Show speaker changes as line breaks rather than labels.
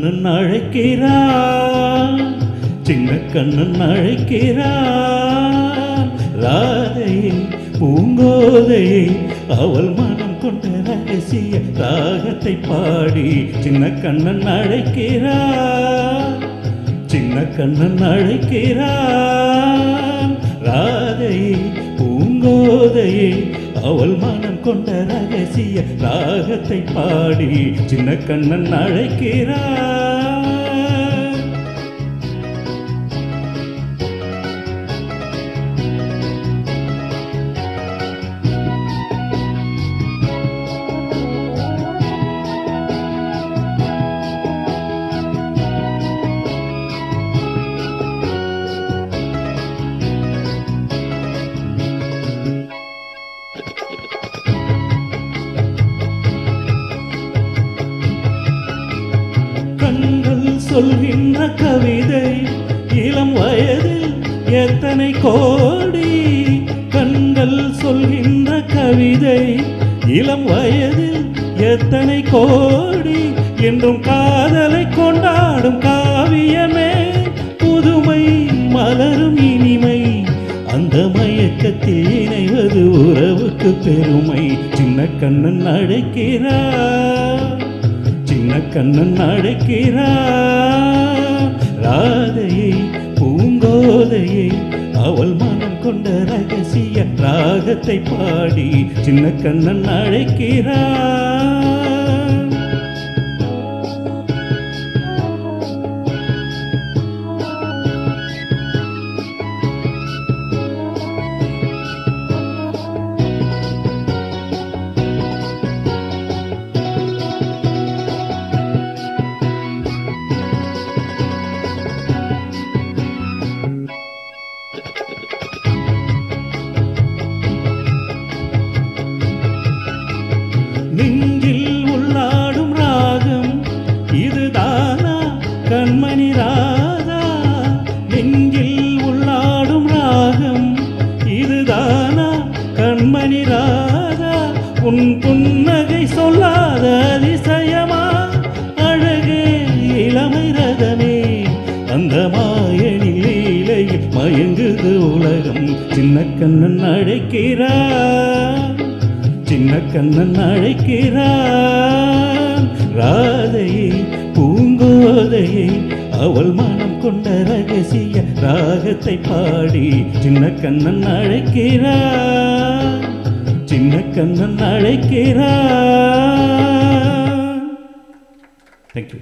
கண்ணன் அழைக்கிறான், சின்ன கண்ணன் அழைக்கிறான். ராதையை பூங்கோதையை அவள் மனம் கொண்ட ரகசிய ராகத்தை பாடி சின்ன கண்ணன் அழைக்கிறான், சின்ன கண்ணன் அழைக்கிறான். ராதையை பூங்கோதையை அவள் மனம் கொண்ட ரகசிய ராகத்தை பாடி சின்ன கண்ணன் அழைக்கிறான். கண்கள் சொல்கின்ற கவிதை இளம் வயதில் எத்தனை கோடி. கண்கள் சொல்கின்ற கவிதை இளம் வயதில் எத்தனை கோடி. என்றும் காதலை கொண்டாடும் காவியமே புதுமை மலரும் இனிமை. அந்த மயக்கத்தில் இணைவது உறவுக்கு பெருமை. சின்ன கண்ணன் அழைக்கிறார், சின்ன கண்ணன் அழைக்கிறான். ராதையை பூங்கோதையை அவள் மனம் கொண்ட ரகசிய ராகத்தை பாடி சின்ன கண்ணன் அழைக்கிறான். நெஞ்சில் உள்ளாடும் ராகம் இதுதானா கண்மணி ராதா. நெஞ்சில் உள்ளாடும் ராகம் இதுதானா கண்மணி ராதா. உன் புன்னகை சொல்லாத அதிசயமா அழகே இளமை ரதமே. அந்த மாயனில் லீலையில் மயங்குது உலகம். சின்ன கண்ணன் அழைக்கிறான், சின்ன கண்ணன் அழைக்கிறான். ராதையை பூங்கோதையை அவள் மனம் கொண்ட ரகசிய ராகத்தை பாடி சின்ன கண்ணன் அழைக்கிறான், சின்ன கண்ணன் அழைக்கிறான். தேங்க்யூ.